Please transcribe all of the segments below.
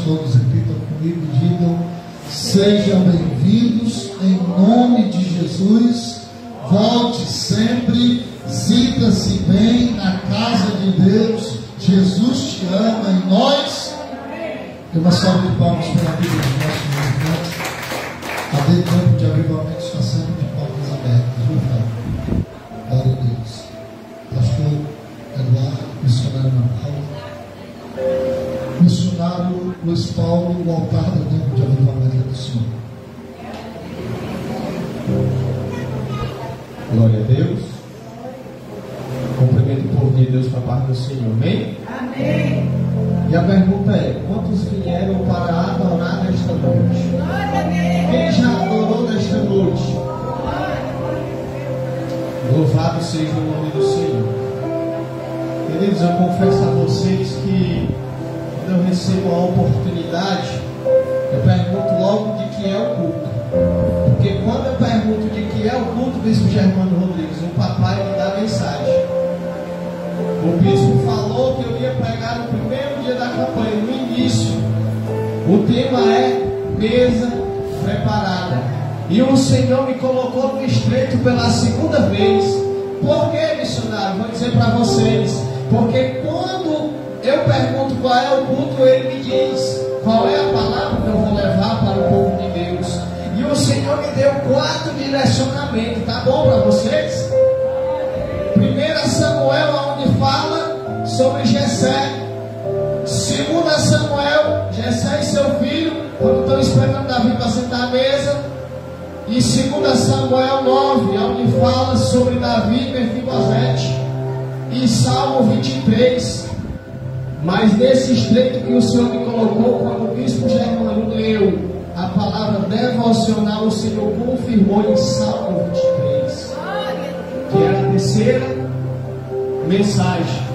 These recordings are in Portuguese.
todos repitam comigo e digam: sejam bem-vindos em nome de Jesus. Volte sempre, sinta-se bem na casa de Deus. Jesus te ama e nós. Dê uma salva de palmas pela vida dos nossos irmãos. A de campo de avivamento está sempre de portas abertas, viu, Fábio? Glória a Deus. Pastor Eduardo, missionário Ana Paula, missionário Luiz Paulo, o altar do tempo de avivamento do Senhor. Glória a Deus. Cumprimento o povo de Deus para a parte do Senhor. Amém? Amém. E a pergunta é: quantos vieram para adorar nesta noite? Quem já adorou nesta noite? Louvado seja o nome do Senhor. Queridos, eu confesso a vocês que quando eu recebo a oportunidade, eu pergunto logo de que é o culto. Porque quando eu pergunto de que é o culto, Bispo Germano Rodrigues, o papai me dá mensagem. O bispo falou que eu ia pregar no primeiro dia da campanha, no início. O tema é mesa preparada. E o Senhor me colocou no estreito pela segunda vez. Por que, missionário? Vou dizer para vocês. Porque quando eu pergunto qual é o culto, ele me diz qual é a palavra que eu vou levar para o povo de Deus. E o Senhor me deu 4 direcionamentos. Tá bom para vocês? 1 Samuel, onde fala sobre Jessé. 2 Samuel, Jessé e seu filho, quando estão esperando Davi para sentar à mesa. E 2 Samuel 9, onde fala sobre Davi e Mefibosete. E Salmo 23. Mas nesse estreito que o Senhor me colocou, quando o bispo Germano leu a palavra devocional, o Senhor confirmou em Salmo 23, que era a terceira mensagem.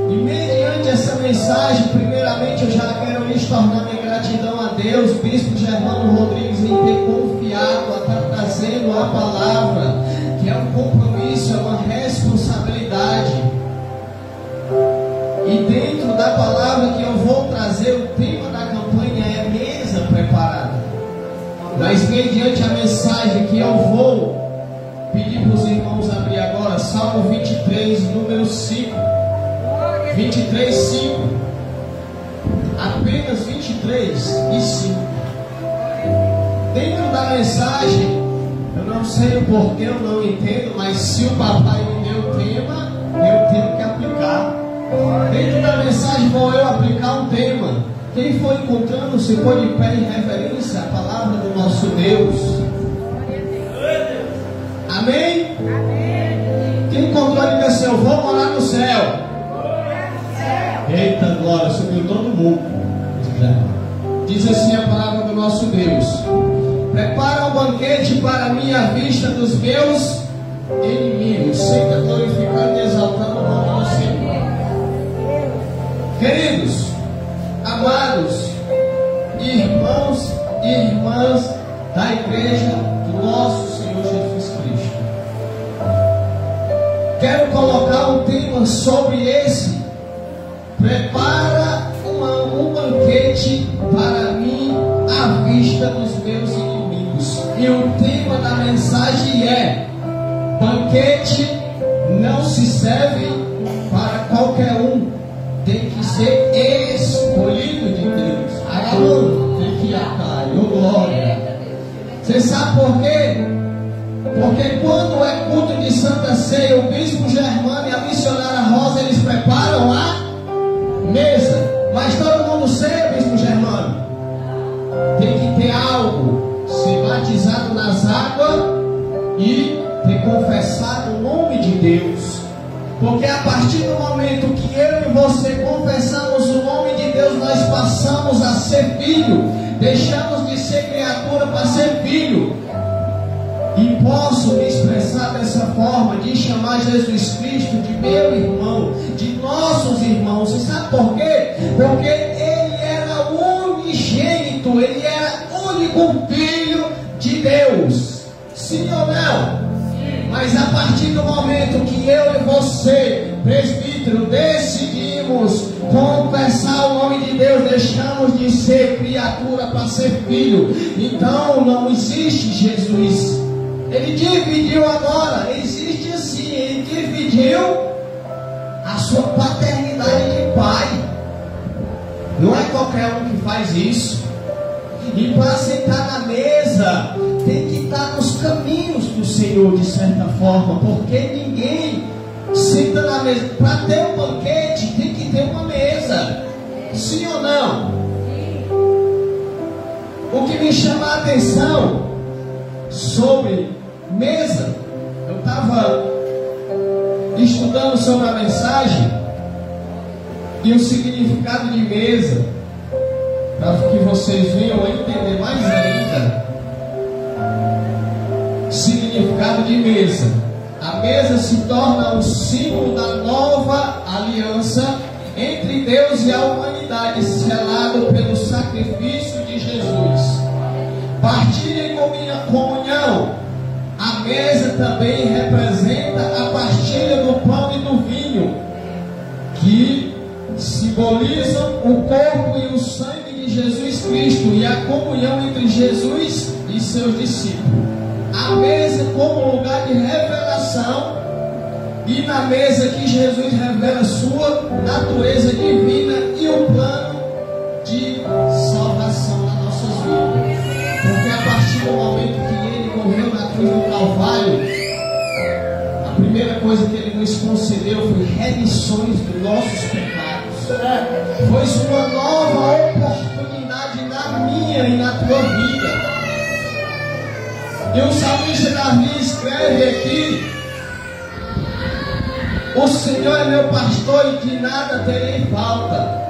E mediante essa mensagem, primeiramente eu já quero externar minha gratidão a Deus, Bispo Germano Rodrigues, em ter confiado a estar trazendo a palavra, que é um compromisso, é uma responsabilidade. E dentro da palavra que eu vou trazer, o tema da campanha é mesa preparada. Mas mediante a mensagem que eu vou pedir para os irmãos abrir agora, Salmo 23, número 5. 23, 5. Apenas 23 e 5. Dentro da mensagem, eu não sei o porquê, eu não entendo, mas se o papai me deu o tema, eu tenho que aplicar. Dentro da mensagem vou eu aplicar um tema. Quem for encontrando, se pôr de pé em reverência à palavra do nosso Deus. Amém? Amém. Quem encontrou ele disse: eu vou morar no céu. Eita glória, subiu todo mundo. Diz assim a palavra do nosso Deus: prepara um banquete para mim à vista dos meus inimigos. Sempre glorificando e exaltando o nome do Senhor. Queridos, amados, irmãos e irmãs da igreja do nosso Senhor Jesus Cristo, quero colocar um tema sobre esse. Prepara um banquete para mim à vista dos meus inimigos. E o tema da mensagem é: banquete não se serve para qualquer um, tem que ser escolhido de Deus. Tem que acabar, glória. Você sabe por quê? Porque quando é culto de Santa Ceia, o Bispo Germano e a missionária Rosa, eles preparam a mesa. Mas todo mundo ceia, Bispo Germano? Tem que ter algo, ser batizado nas águas e ter confessado o nome de Deus. Porque a partir do momento que eu e você confessamos o nome de Deus, nós passamos a ser filho. Deixamos de ser criatura para ser filho. E posso me expressar dessa forma, de chamar Jesus Cristo de meu irmão, de nossos irmãos. E sabe por quê? Porque Ele era unigênito, Ele era único Filho de Deus. Sim ou não? Sim. Mas a partir do momento que eu e você, presbítero, decidimos confessar o nome de Deus, deixamos de ser criatura para ser filho. Então não existe Jesus. Ele dividiu agora, existe sim, ele dividiu a sua paternidade de pai. Não é qualquer um que faz isso. E para sentar na mesa, tem que estar nos caminhos do Senhor, de certa forma, porque ninguém senta na mesa. Para ter um banquete, tem que ter uma mesa. Sim ou não? O que me chama a atenção sobre mesa, eu estava estudando sobre a mensagem e o significado de mesa, para que vocês venham a entender mais ainda. Significado de mesa. A mesa se torna um símbolo da nova aliança entre Deus e a humanidade, selado pelo sacrifício de Jesus. Partilha e comunhão. A mesa também representa a partilha do pão e do vinho, que simbolizam o corpo e o sangue de Jesus Cristo e a comunhão entre Jesus e seus discípulos. A mesa como lugar de revelação, e na mesa que Jesus revela sua natureza divina e o plano de salvação nas nossas vidas. Porque a partir do momento que Ele morreu na cruz do Calvário, a primeira coisa que Ele nos concedeu foi remissões dos nossos pecados. Foi uma nova oportunidade na minha e na tua vida. E o salmista Davi escreve aqui: o Senhor é meu pastor e de nada terei falta.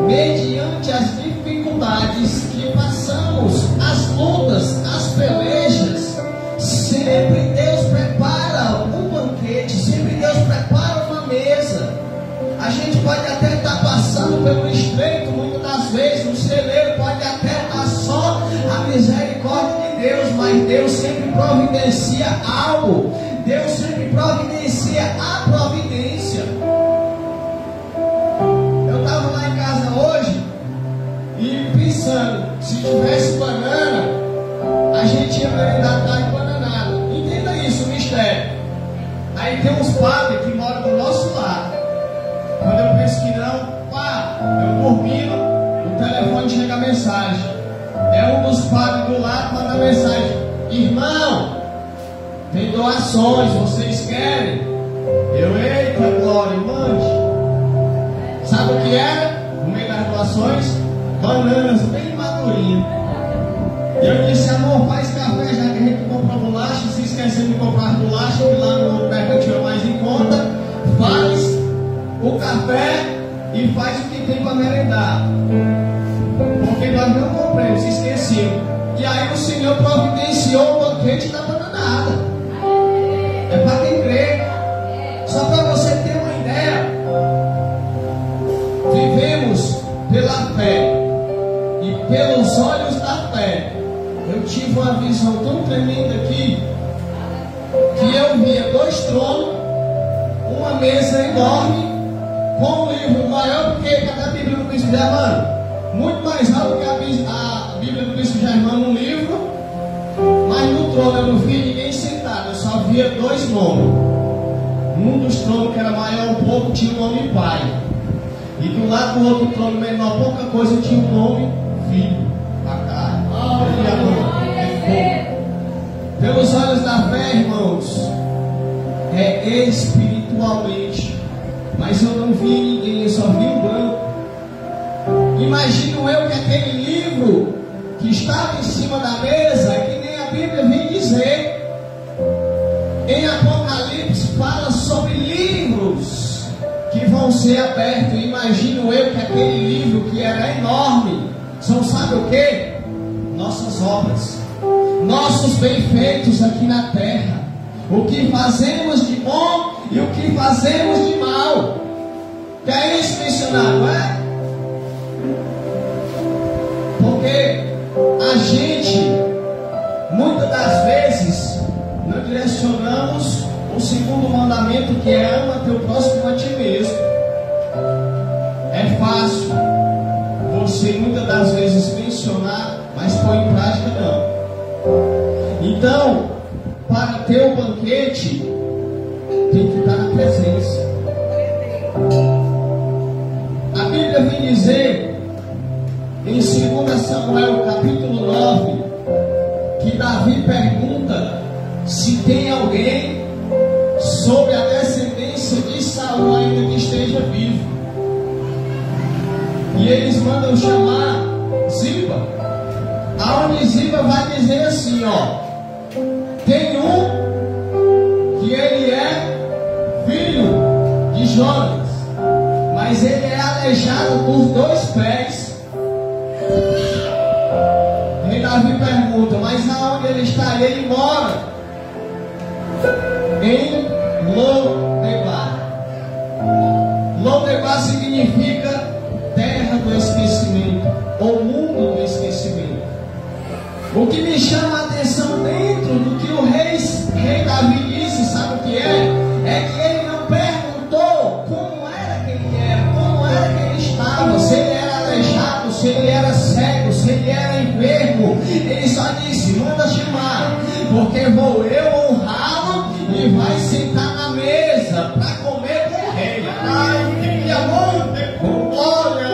Mediante as dificuldades que passamos, as lutas, as pelejas, sempre Deus prepara um banquete, sempre Deus prepara uma mesa. A gente pode até estar passando pelo estreito, muitas das vezes, no celeiro pode até estar só a misericórdia de Deus, mas Deus sempre providencia algo. Deus sempre providencia a providência. Eu estava lá em casa hoje e pensando, se tivesse banana, a gente ia merendar carne bananada. Entenda isso, mistério. Aí tem uns padres que moram do nosso lado. Quando eu penso que não, pá, eu dormindo, no telefone chega a mensagem. É um dos padres do lado, manda mensagem: irmão, tem doações, vocês querem? Eu, eita glória, mande. Sabe o que era? No meio das doações, bananas bem madurinhas. E eu disse: amor, faz café, já que a gente compra bolacha, se esqueceu de comprar bolacha, que lá no mercantil é mais em conta. Faz o café e faz o que tem para merendar. Porque nós não compramos, esquecemos. E aí o Senhor providenciou o banquete da bananada. É para quem crê. Só para você ter uma ideia, vivemos pela fé e pelos olhos da fé. Eu tive uma visão tão tremenda aqui, que eu via 2 tronos, uma mesa enorme, com um livro maior do que cada Bíblia do Bispo Germano, muito mais alto que a Bíblia do Bispo Germano no livro. Mas no trono eu não vi ninguém sentado, eu só via 2 nomes. Um dos tronos, que era maior um pouco, tinha o nome Pai, e do lado do outro trono menor, pouca coisa, tinha o nome Filho. Pelos olhos da fé, irmãos, é espiritualmente. Mas eu não vi ninguém, eu só vi um branco. Imagino eu que aquele livro que estava em cima da mesa, que nem a Bíblia vem dizer, em Apocalipse fala sobre livros que vão ser abertos. Imagino eu que aquele livro, que era enorme, são, sabe o que? Nossas obras, nossos bem-feitos aqui na terra, o que fazemos de bom e o que fazemos de mal. Que é isso, missionário, é? Porque a gente, muitas das vezes, não direcionamos o segundo mandamento, que é: ama teu próximo a ti mesmo. É fácil sei muitas das vezes mencionar, mas pôr em prática não. Então, para ter o banquete, tem que estar na presença. A Bíblia vem dizer em 2 Samuel capítulo 9 que Davi pergunta se tem alguém sobre a descendência de Saul ainda que esteja vivo. E eles mandam chamar Ziba. Aonde Ziba vai dizer assim, ó: tem um que ele é filho de Jonas, mas ele é aleijado dos 2 pés. E Davi pergunta: mas aonde ele está? E ele mora em Lodebar. Lodebar significa terra do esquecimento, ou mundo do esquecimento. O que me chama a atenção dentro do que o rei Davi disse, sabe o que é? É que ele não perguntou como era que ele era, como era que ele estava, se ele era aleijado, se ele era cego, se ele era enfermo. Ele só disse: manda chamar, porque vou eu honrá-lo e vai sentar na mesa para comer com o rei. Ai, que amor, olha,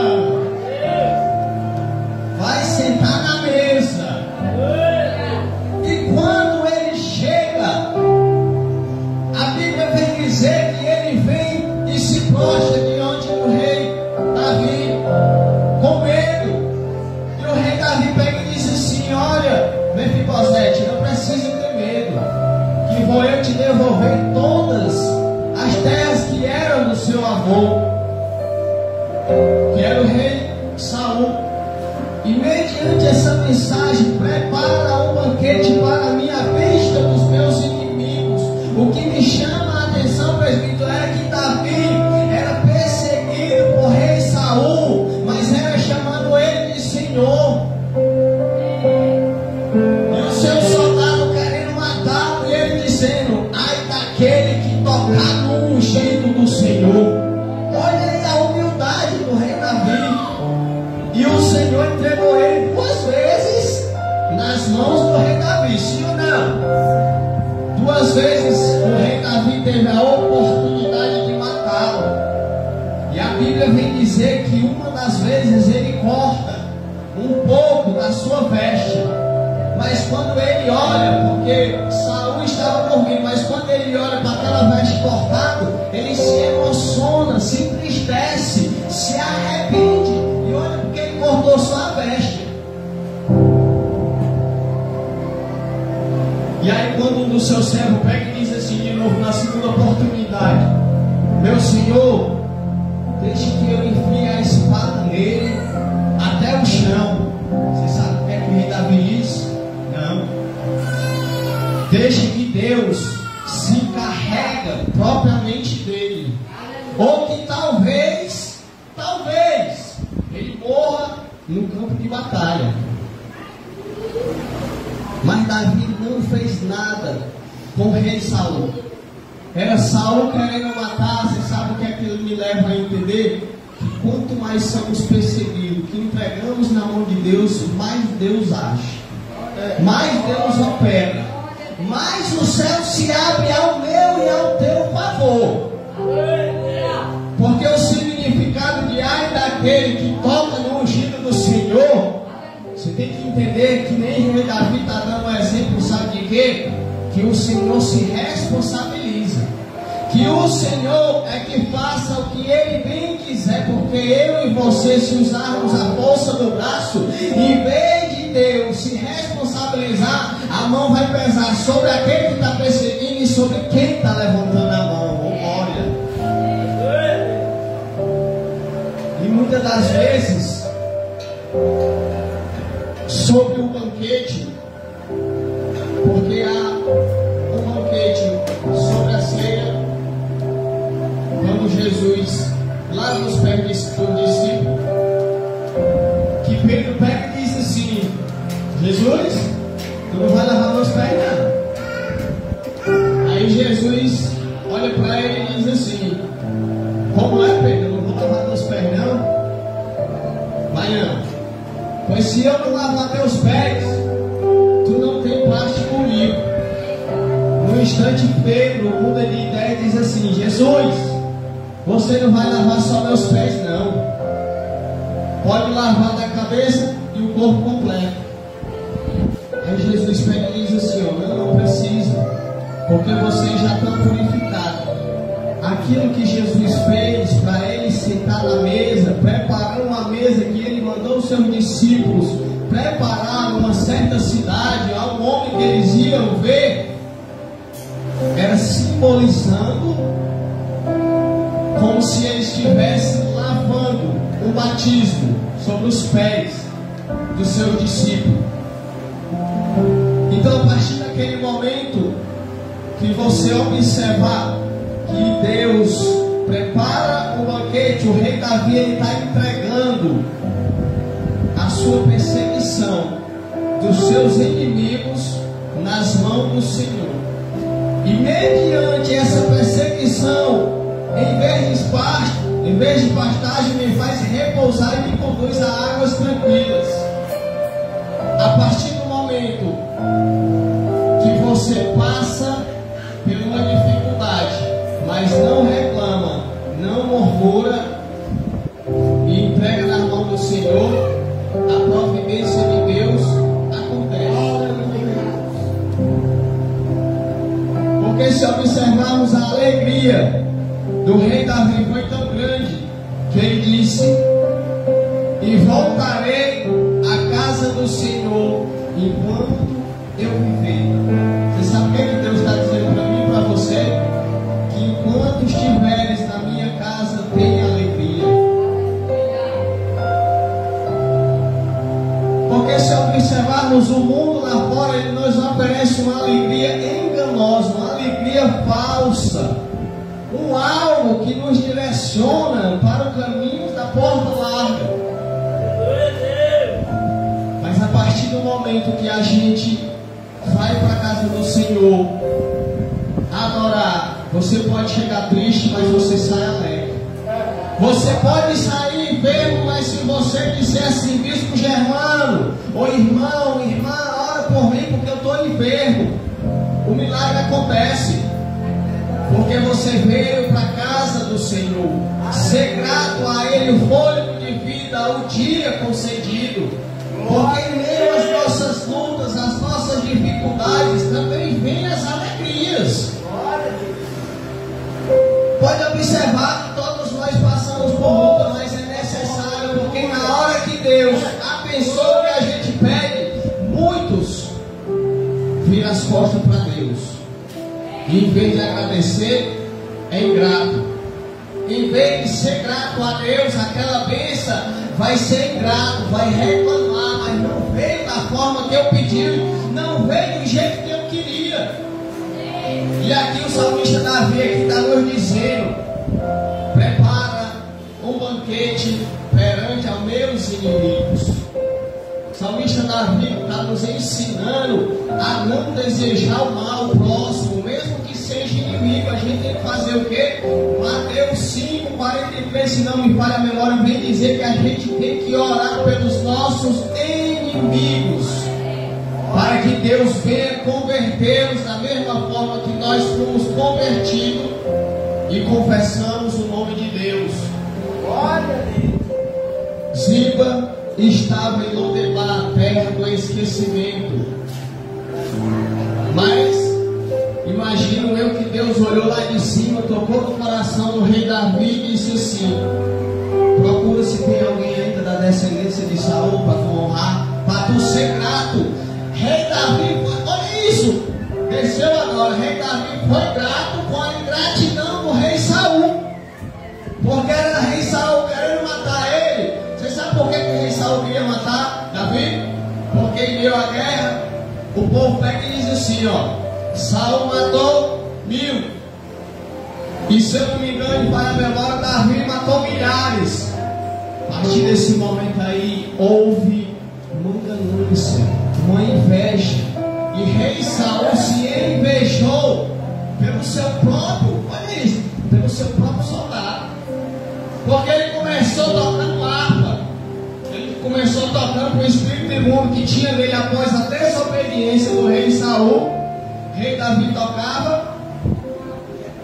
vai sentar na mesa. E quando ele chega, a Bíblia vem dizer que ele vem e se prostra diante do rei Davi, com medo. E o rei Davi pega e diz assim: olha, Mefibosete, não precisa ter medo, que vou eu te devolver todas as terras que eram do seu avô, que era o rei Saul. E mediante essa mensagem, prepara um banquete para mim à vista dos meus inimigos. O que me chama a atenção, presbítero, é que Davi era perseguido por rei Saul, mas era chamando ele de Senhor. E o seu soldado querendo matá-lo, e ele dizendo: ai daquele que tocar no ungido do Senhor. Olha aí a humildade do rei Davi. E o Senhor entregou ele 2 vezes nas mãos do rei Davi, sim ou não? 2 vezes o rei Davi teve a oportunidade de matá-lo. E a Bíblia vem dizer que uma das vezes ele corta um pouco da sua veste. Mas quando ele olha, porque Saul estava dormindo, mas quando ele olha para aquela veste cortada, ele se emociona, se entristece, se arrepende. E olha porque ele cortou só a veste. E aí quando um dos seus servos pega e diz assim de novo, na segunda oportunidade: meu senhor, deixe que eu enfie a espada nele até o chão. Você sabe o que é que o rei Davi diz? Não. Deixe que Deus se encarrega propriamente dele. Ou que talvez ele morra no campo de batalha. Mas Davi não fez nada com o rei Saul. Era Saul querendo matar. Você sabe o que é que me leva a entender? Que quanto mais somos perseguidos, que entregamos na mão de Deus, mais Deus age, mais Deus opera, mais o céu se abre ao meu e ao teu favor. Porque o significado de ai daquele que toca no ungido do Senhor, você tem que entender que nem o rei Davi está dando um exemplo, sabe de quê? Que o Senhor se responsabiliza, que o Senhor é que faça o que Ele bem quiser, porque eu e você, se usarmos a força do braço, em vez de Deus se responsabilizar, a mão vai pesar sobre aquele que está perseguindo e sobre quem está levantando a mão. Olha, e muitas das vezes sobre o banquete, porque há um banquete sobre a ceia, quando Jesus, lá nos pés do discípulo, que Pedro pega e diz assim: Jesus, tu não vai lavar meus pés não. Aí Jesus olha para ele e diz assim: como é, Pedro? Eu não vou lavar meus pés não? Vai não. Pois se eu não lavar teus pés, tu não tem parte comigo. No instante, Pedro muda de ideia e diz assim: Jesus, você não vai lavar só meus pés, não. Pode lavar da cabeça e o corpo completo. Aí Jesus pega e diz assim: não precisa, porque vocês já estão purificados. Aquilo que Jesus fez para ele sentar na mesa, preparar uma mesa que ele mandou os seus discípulos preparar numa certa cidade, a um homem que eles iam ver, era simbolizando como se eles estivessem lavando o batismo sobre os pés dos seus discípulos. Então, a partir daquele momento que você observar que Deus prepara o banquete, o rei Davi está entregando a sua perseguição dos seus inimigos nas mãos do Senhor. E mediante essa perseguição, em vez de pastagem, me faz repousar e me conduz a águas tranquilas. A partir do momento que você passa por uma dificuldade, mas não reclama, não murmura e entrega na mão do Senhor, a providência de Deus acontece. Porque se observarmos a alegria do rei Davi foi tão grande que ele disse: e voltarei à casa do Senhor enquanto eu viver. Você sabe o que Deus está dizendo para mim e para você? Que enquanto estiveres na minha casa, tenha alegria. Porque se observarmos o mundo lá fora, ele nos oferece uma alegria enganosa, uma alegria falsa, algo que nos direciona para o caminho da porta larga. Mas a partir do momento que a gente vai para a casa do Senhor adorar, você pode chegar triste, mas você sai alegre. Você pode sair enfermo, mas se você disser assim: Bispo Germano, ou irmão, irmã, ora por mim porque eu estou enfermo, o milagre acontece. Porque você veio para a casa do Senhor, ser grato a Ele o fôlego de vida, o dia concedido. Porque em meio às nossas lutas, às nossas dificuldades, também vem as alegrias. Pode observar que todos nós passamos por luta, mas é necessário, porque na hora que Deus abençoa o que a gente pede, muitos viram as costas para Deus. E em vez de agradecer, é ingrato. Em vez de ser grato a Deus, aquela bênção vai ser ingrato, vai reclamar, mas não veio da forma que eu pedi, não veio do jeito que eu queria. E aqui o salmista Davi está nos dizendo: prepara um banquete perante aos meus inimigos. O salmista Davi está nos ensinando a não desejar o mal ao próximo, mesmo que seja inimigo. A gente tem que fazer o quê? Mateus 5:43, se não me falha a memória, vem dizer que a gente tem que orar pelos nossos inimigos, para que Deus venha convertê-los da mesma forma que nós fomos convertidos e confessamos o nome de Deus. Ziba estava em Lodebar, terra do esquecimento. Mas imagino eu que Deus olhou lá de cima, tocou no coração do rei Davi e disse assim: procura se tem alguém ainda da descendência de Saul para tu honrar, para tu ser grato. Rei Davi, olha isso, desceu agora. Rei Davi foi grato com a ingratidão do rei Saul, porque era rei Saul querendo matar ele. Você sabe por que o rei Saul queria matar Davi? Porque em meio à guerra, o povo pega e diz assim: Saul matou 1000, e se eu não me engano, para a memória, Davi matou milhares. A partir desse momento aí, houve uma ganância, uma inveja, e rei Saul se invejou pelo seu próprio, olha isso, pelo seu próprio soldado, porque ele começou tocando harpa, ele começou tocando com o espírito imundo que tinha nele após a desobediência do rei Saul. O rei Davi tocava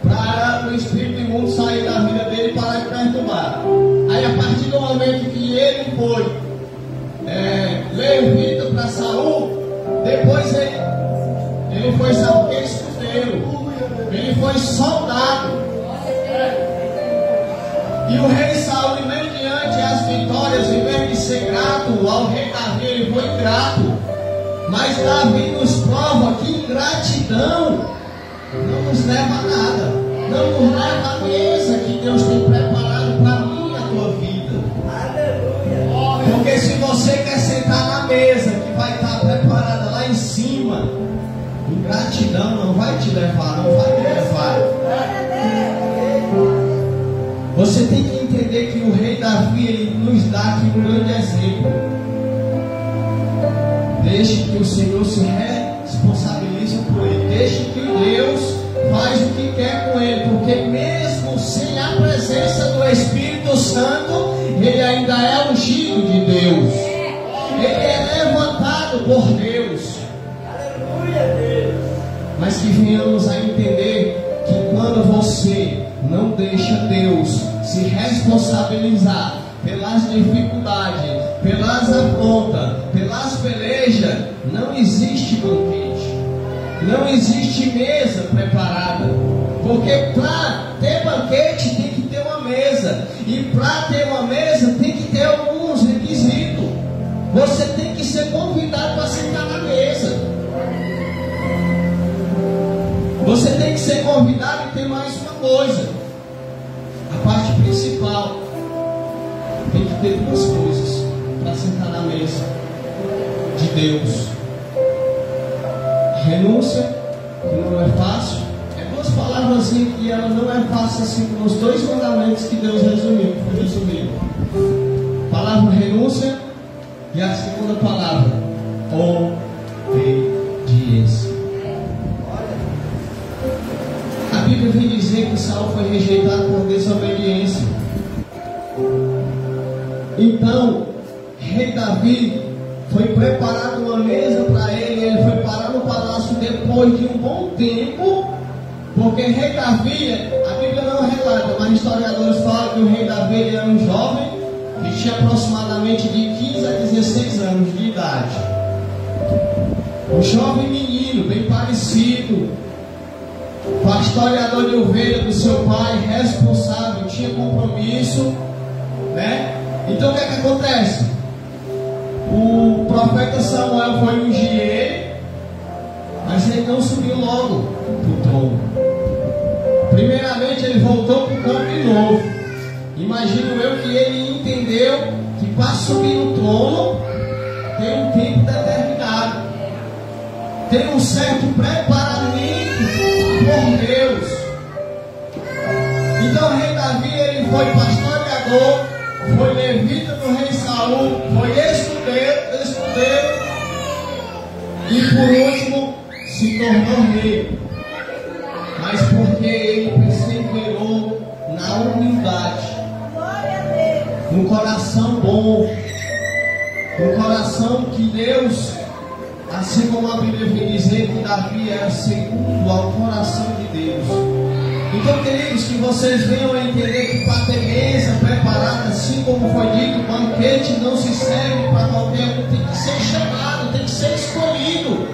para o espírito imundo sair da vida dele e parar de perturbar. Aí, a partir do momento que ele foi levita para Saul, depois ele foi, sabe o que? Escudeiro. Ele foi soldado. E o rei Saul, mediante as vitórias, em vez de ser grato ao rei Davi, ele foi ingrato. Mas Davi nos prova que ingratidão não nos leva a nada, não nos leva à mesa que Deus tem preparado para mim e a tua vida. Porque se você quer sentar na mesa que vai estar preparada lá em cima, ingratidão não vai te levar, não vai te levar. Você tem que entender que o rei Davi, ele nos dá aqui um grande exemplo. Deixe que o Senhor se responsabilize por ele. Deixe que Deus faz o que quer com ele. Porque mesmo sem a presença do Espírito Santo, ele ainda é ungido de Deus. Ele é levantado por Deus. Mas que venhamos a entender que quando você não deixa Deus se responsabilizar pelas dificuldades, pelas afrontas, pelas pelejas, não existe banquete, não existe mesa preparada. Porque para ter banquete tem que ter uma mesa, e para ter uma mesa tem que ter alguns requisitos. Você tem que ser convidado para sentar na mesa. Você tem que ser convidado, e tem mais uma coisa. A parte principal, tem que ter duas coisas para sentar na mesa de Deus: renúncia, que não é fácil. É duas palavras assim, que ela não é fácil assim, como os dois mandamentos que Deus resumiu, foi resumido. Palavra renúncia, e a segunda palavra, obediência. A Bíblia vem dizer que Saul foi rejeitado por desobediência. Então, rei Davi foi preparado uma mesa para ele. Ele foi parar no palácio depois de um bom tempo. Porque rei Davi, a Bíblia não relata, mas historiadores falam que o rei Davi ele era um jovem que tinha aproximadamente de 15 a 16 anos de idade. Um jovem menino, bem parecido, pastoreador de ovelha do seu pai, responsável, tinha compromisso, né? Então o que é que acontece? O profeta Samuel foi ungir ele, mas ele não subiu logo para o trono. Primeiramente ele voltou para o campo de novo. Imagino eu que ele entendeu que para subir no trono tem um tempo determinado, tem um certo preparamento por Deus. Então o rei Davi ele foi pastoreador, foi levita do rei Saul, foi escudeiro e por último se tornou rei. Mas porque ele perseverou na humildade, no coração bom, no coração que Deus, assim como a Bíblia vem dizer que Davi era segundo ao coração de Deus. Então, queridos, que vocês venham a entender que para ter mesa preparada, assim como foi dito, o banquete não se serve para qualquer um, tem que ser chamado, tem que ser escolhido.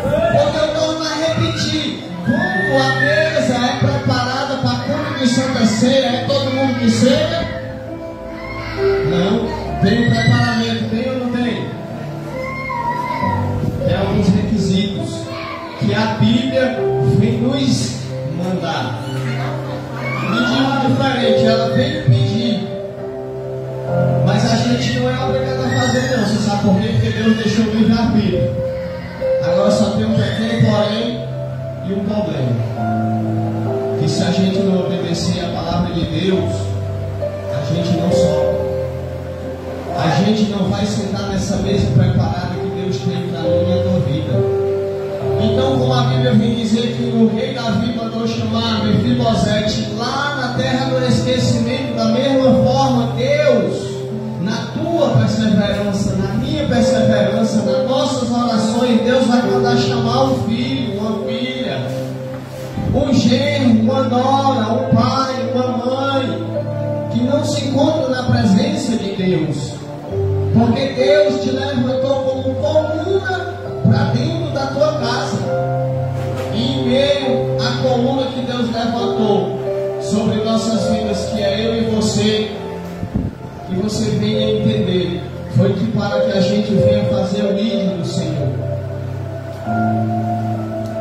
Porque eu torno a repetir, como a mesa é preparada para culto de Santa Ceia, é todo mundo que ceia? Não, tem um preparamento, tem ou não tem? Tem alguns requisitos que a Bíblia vem nos mandar. Me digo diferente, ela vem pedir, mas a gente não é obrigado a fazer não. Você sabe por quê? Porque Deus deixou o livre-arbítrio. Agora só tem um pequeno porém e um problema, que se a gente não obedecer a palavra de Deus, a gente não sobe. A gente não vai sentar nessa mesa preparada que Deus tem para mim e a tua vida. Então, como a Bíblia vem dizer que o rei Davi mandou chamar Mefibosete lá na terra do esquecimento, da mesma forma, Deus, na tua, presta perseverança, na minha perseverança, nas nossas orações, Deus vai mandar chamar um filho, uma filha, um genro, uma nora, um pai, uma mãe, que não se encontram na presença de Deus. Porque Deus te levantou como coluna para dentro da tua casa. E em meio à coluna que Deus levantou sobre nossas vidas, que é eu e você, que você venha entender, foi que para que a gente venha fazer o ídolo do Senhor.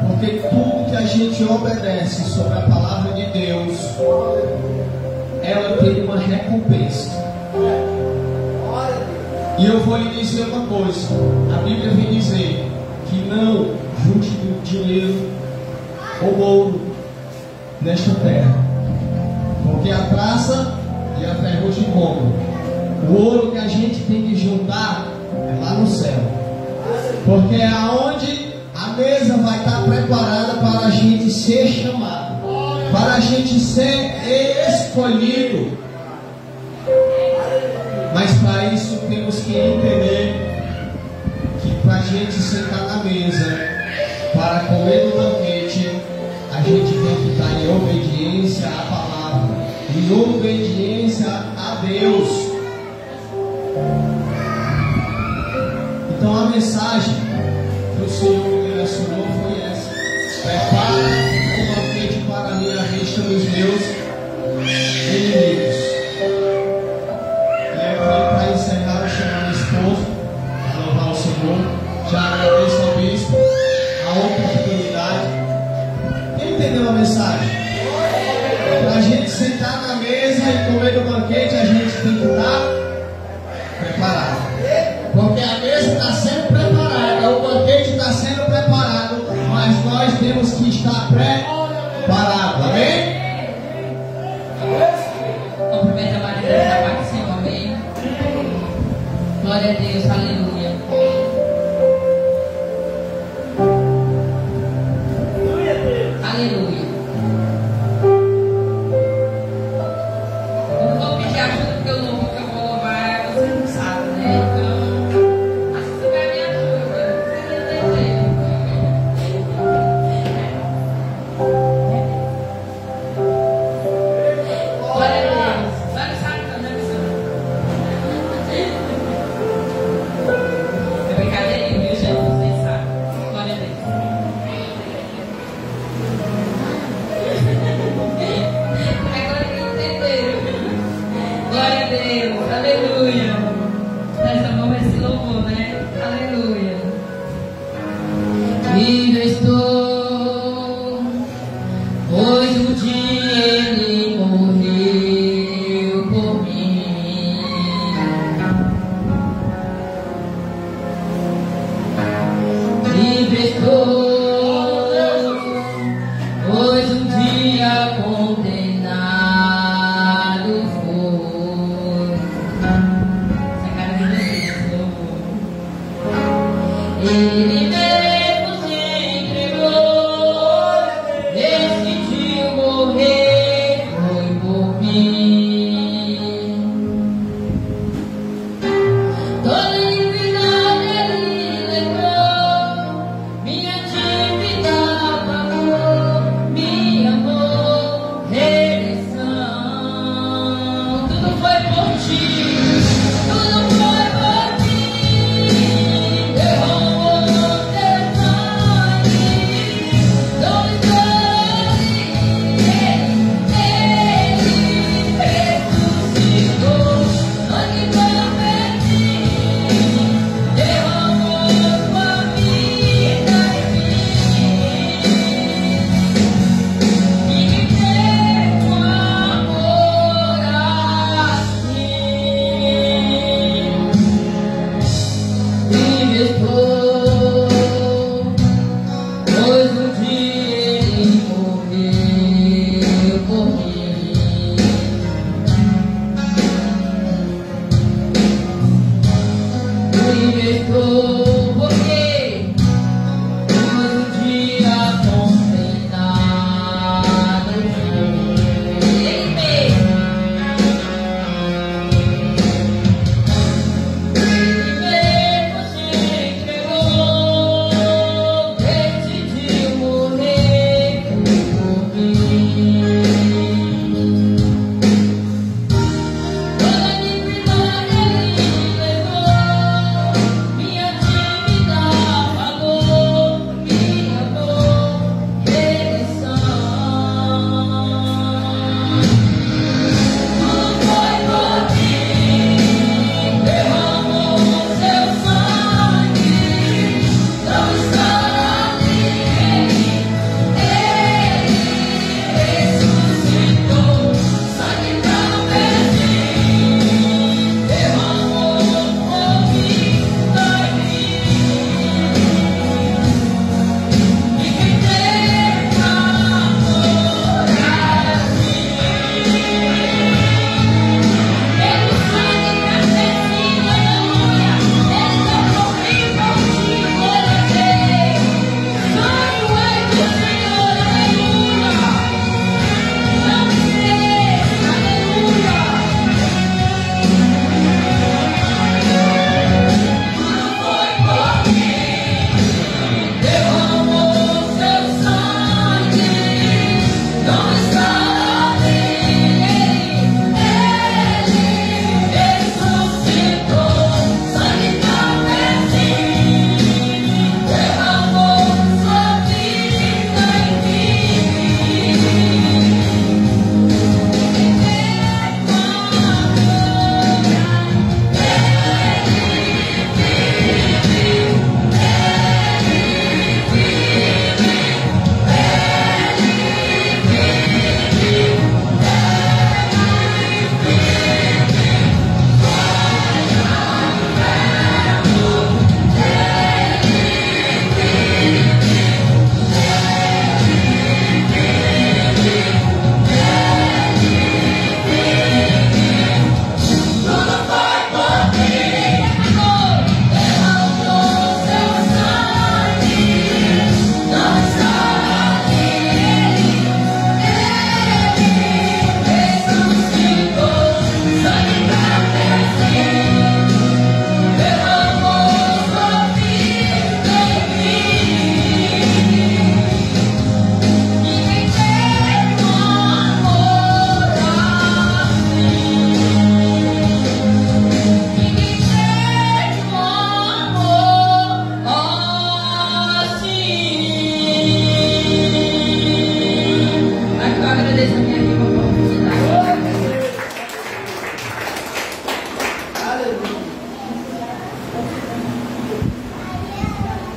Porque tudo que a gente obedece sobre a palavra de Deus, ela tem uma recompensa. E eu vou lhe dizer uma coisa, a Bíblia vem dizer que não junte dinheiro ou ouro nesta terra, porque a traça e a ferrugem comem. O ouro que a gente tem que juntar é lá no céu, porque é aonde a mesa vai estar preparada para a gente ser chamado, para a gente ser escolhido. Mas para isso temos que entender que para a gente sentar na mesa, para comer no banquete, a gente tem que estar em obediência à palavra, em obediência a Deus. Então a mensagem que o Senhor me direcionou foi essa: prepara um banquete para mim à vista dos meus inimigos. Para encerrar, eu chamo meu esposo para louvar o Senhor. Já agradeço ao bispo a oportunidade. Quem entendeu a mensagem? Para a gente sentar na mesa e comer do banquete, a gente tem que estar preparado. Porque a mesa está sendo preparada, o banquete está sendo preparado, mas nós temos que estar preparados. Amém? Cumprimenta a Maria da parte do Senhor, amém? Glória a Deus, aleluia. Aleluia. Eu não vou pedir ajuda porque eu não vou, que eu vou louvar, você não sabe, né? Então, acho que você vai me ajuda. Você não entender. Glória a Deus. Vai no saco, né, pessoal? É brincadeirinha, viu, gente? Vocês sabem. Glória a Deus. Agora que entenderam. Glória a Deus. Aleluia. Essa mão vai se louvor, né? Aleluia. Viva estou, pois um dia ele morreu por mim. Livre estou, pois um dia condenado foi. Essa cara de Deus, louvor. Ele mesmo se entregou, decidiu morrer, foi por mim. Toda enfermidade ele levou, minha dívida pagou, me amou, redenção. Tudo foi por ti, tudo foi por ti. Derramou teu sangue, dor e dor, ele ressuscitou. Sangue convertido, derramou tua vida em mim. E me deu um amor assim. Vive estou, pois um dia ele morreu por mim. Vive estou, porque pois um dia condenado foi. Ele mesmo.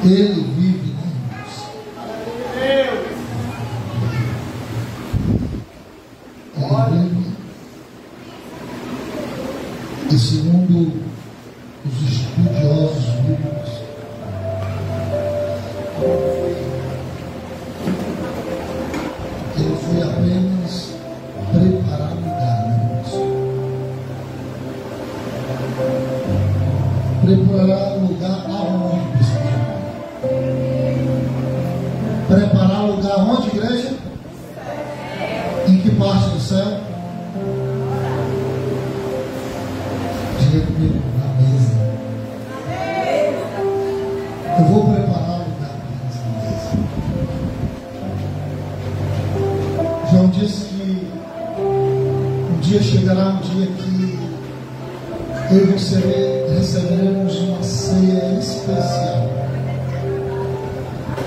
Ele vive em nós. Ele vive. E segundo os estudiosos bíblicos, ele foi apenas preparar lugar, irmãos. Preparar lugar aonde, pessoal? Preparar lugar onde, igreja? Em que parte do céu? Diga comigo, na mesa. Eu vou preparar lugar para essa mesa. João disse que um dia chegará um dia que eu e você receberemos uma ceia especial.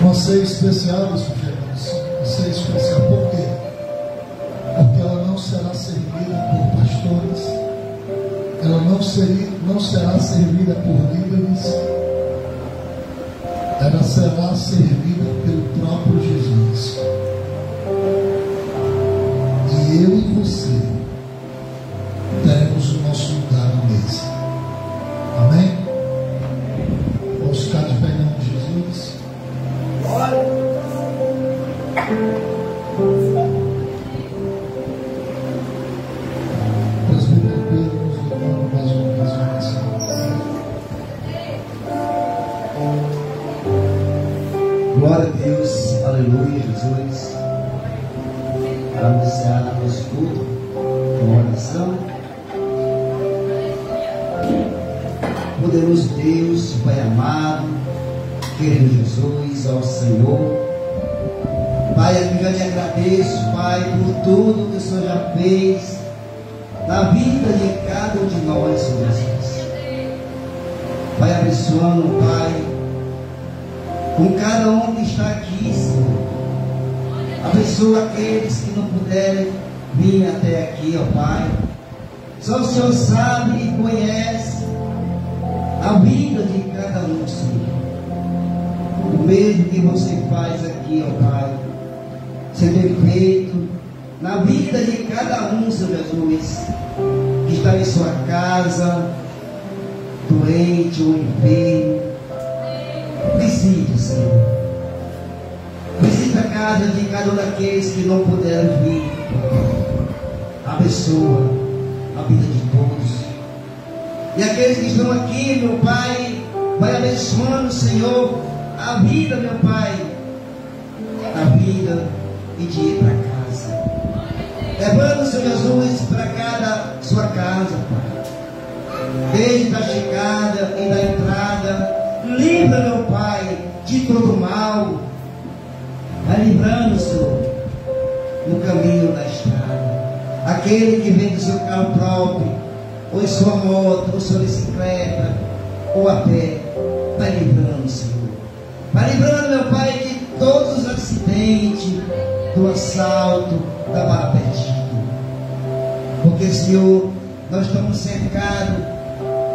Uma ceia especial, bispo Jefferson. Uma ceia especial. Por quê? Porque ela não será servida por pastores. Ela não será servida por líderes. Ela será servida pelo próprio Jesus. E eu e você teremos o nosso lugar na mesa. Amém? Vamos ficar de pé em nome de Jesus. Presbítero Pedro nos levando mais uma vez a oração. Glória a Deus, aleluia, Jesus. Para iniciar nosso culto com oração. Poderoso Deus, Pai amado, querido Jesus, ao Senhor. Pai, eu já te agradeço, Pai, por tudo que o Senhor já fez na vida de cada um de nós, Senhor Jesus. Pai, abençoando, Pai, com cada um que está aqui, Senhor. Abençoa aqueles que não puderem vir até aqui, ó Pai. Só o Senhor sabe e conhece a vida de cada um, Senhor. O mesmo que você faz aqui, ó Pai, você tem feito na vida de cada um, Senhor Jesus, que está em sua casa, doente ou enfermo. Visite, Senhor. Visita a casa de cada um daqueles que não puderam vir. Abençoa a vida de todos. E aqueles que estão aqui, meu Pai, vai abençoando, Senhor, a vida, meu Pai, a vida e de ir para casa. Levando, Senhor Jesus, para cada sua casa, Pai. Desde da chegada e da entrada, livra, meu Pai, de todo mal. Vai livrando, Senhor, no caminho da estrada. Aquele que vem do seu carro próprio, ou em sua moto, ou sua bicicleta, ou a pé, vai livrando, Senhor. Vai livrando, meu Pai, de todos os acidentes, do assalto, da bala perdida. Porque, Senhor, nós estamos cercados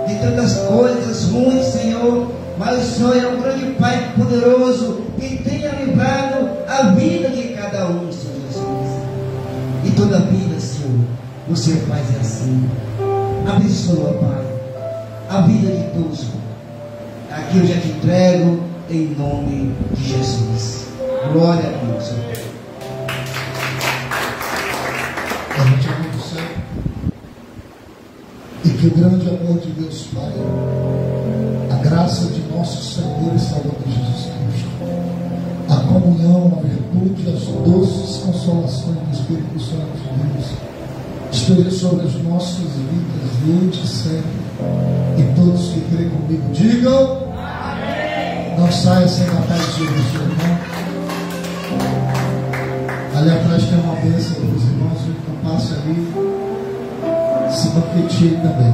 de tantas coisas ruins, Senhor, mas o Senhor é um grande Pai poderoso que tenha livrado a vida de cada um, Senhor Jesus. E toda vida, Senhor, você faz assim. Abençoa, Pai, a vida de todos. Aqui eu já te entrego em nome de Jesus. Glória a Deus, Senhor. A gente ama do céu. E que o grande amor de Deus Pai, a graça de nosso Senhor e Salvador Jesus Cristo, a comunhão, a virtude, as doces consolações do Espírito Santo de Deus, esteja sobre as nossas vidas, hoje e sempre. E todos que creem comigo digam amém. Não saia sem a paz de Jesus, irmão. Ali atrás tem uma bênção para os irmãos, então passe ali, se banqueteie também.